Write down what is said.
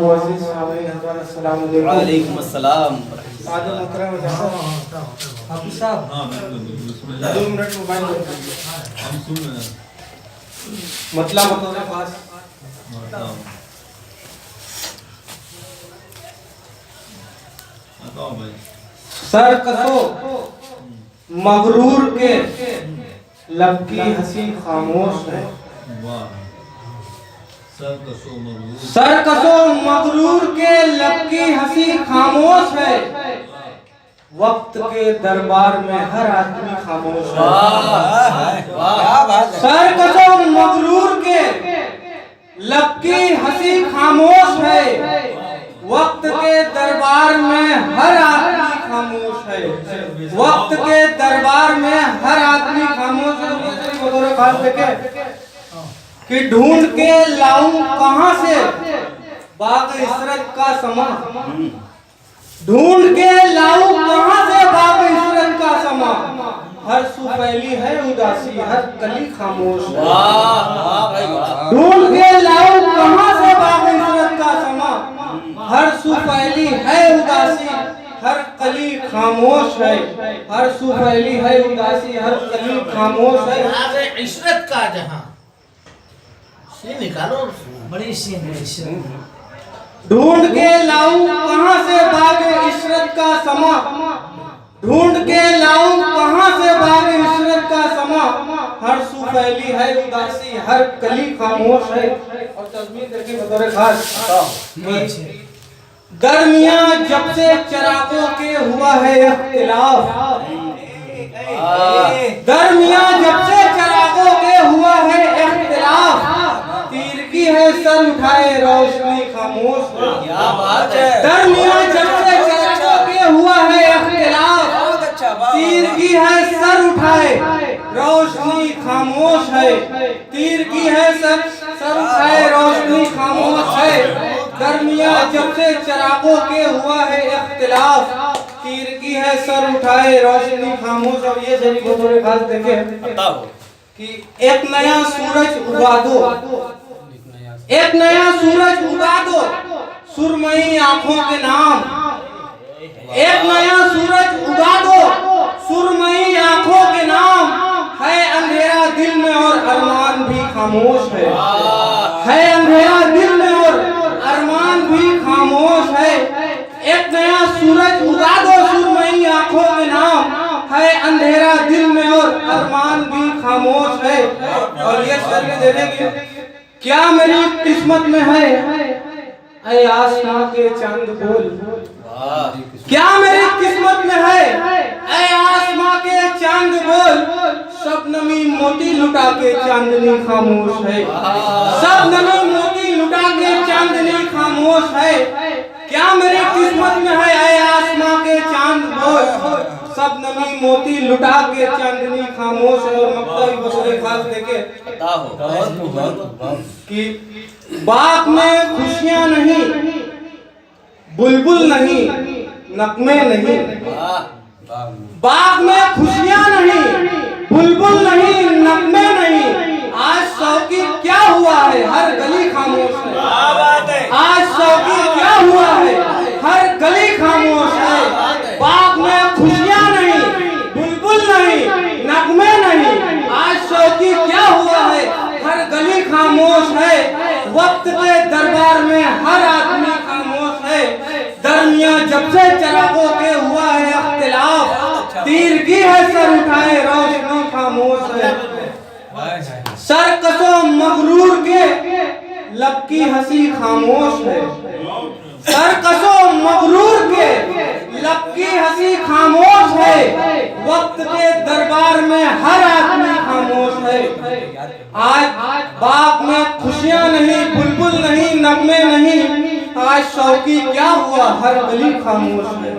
मुअज़्ज़िज़ सामीईन हज़रात अस्सलाम वालेकुम। वालेकुम अस्सलाम। आज मुहतरम हाफिज़ साहब, हाँ बिस्मिल्लाह। 2 मिनट मोबाइल बंद करिए। हम सुन रहे हैं। मतलब बताओ पास बताओ बताओ भाई। सर कसो मगरूर के लब की हंसी खामोश है। वाह। सर कसो मगरूर। सर कसो मगरूर के लब की हंसी खामोश है। वक्त के दरबार में हर आदमी खामोश है। सर कसो मगरूर के लब की हंसी खामोश है। वक्त के दरबार में हर आदमी खामोश है। वक्त के दरबार में हर आदमी खामोश है। खास देखे कि ढूंढ के लाऊं कहां से बाग इशरत का समा। ढूंढ के लाऊं कहां से बाग इशरत का समा। हर सू फैली है उदासी, हर कली खामोश है। ढूंढ के लाऊं कहां से बाग इशरत का समा। हर सू फैली है उदासी, हर कली खामोश है। हर सू फैली है उदासी, हर कली खामोश है। आगे इशरत का जहां से निकालो बड़ी सी ढूंढ के लाऊं कहां से बाग इशरत का समा। ढूंढ के लाऊं कहां से बाग इशरत का समा। हर सू फैली है उदासी, हर कली खामोश है। और तस्वीर देखिए बतौर खास, दरमियां जब से चिरागों के हुआ है इख्तिलाफ। दरमियां जब से चिरागों के हुआ है इख्तिलाफ। तीर की है सर उठाए रोशनी खामोश है। क्या बात है। दरमियां जब से चिरागों के हुआ है इख्तिलाफ। तीर की है सर उठाए रोशनी खामोश है। तीर की है सर उठाए रोशनी खामोश है। दरमियां जब से चिरागों के हुआ है इख्तिलाफ। तीर की है सर उठाए रोशनी खामोश। और ये शरीफ थोड़े खास देखे कि एक नया सूरज उगा दो। एक नया सूरज उगा दो सुरमई आंखों के नाम। एक नया सूरज उगा दो सुरमई आंखों के नाम। है अंधेरा दिल में और अरमान भी खामोश है। है अंधेरा दिल में और अरमान भी खामोश है। एक नया सूरज उगा दो सुरमई आंखों के नाम। है अंधेरा दिल में और अरमान भी खामोश है। और ये शर्त दे देंगे क्या मेरी किस्मत में है। ऐ आसमां के चांद बोल। क्या मेरी किस्मत में है। ऐ आसमां के चांद बोल। शबनमी मोती लुटा के चांदनी खामोश है। शबनमी मोती लुटा के चांदनी खामोश है। क्या मेरी किस्मत में है। ऐ आसमां के चांद बोल। शबनमी मोती लुटा के चांदनी खामोश है। और मक्तई बसरे खास देखे कि बाग में खुशियां नहीं, बुलबुल नहीं, नगमे नहीं। बाग में खुशियां नहीं, बुलबुल नहीं, नगमे नहीं। आज शौकी क्या हुआ है, हर गली खामोश है। आज शौकी क्या हुआ है, हर गली खामोश है। बाग में खुशियां नहीं, बुलबुल नहीं, नगमे नहीं। आज शौकी क्या हुआ है, हर गली खामोश है। वक्त के दरबार में हर आदमी खामोश है। दरमियां जब से चिरागों के हुआ है इख्तिलाफ। तीर की है सर उठाए रोशनी खामोश है। सर कसो मगरूर के लब की हंसी खामोश है। सर कसो मगरूर के लब की हंसी खामोश है। वक्त के दरबार में हर आदमी खामोश है। आज बाग में खुशियां नहीं, बुलबुल नहीं, नगमे नहीं। आज शौकी क्या हुआ, हर गली खामोश है।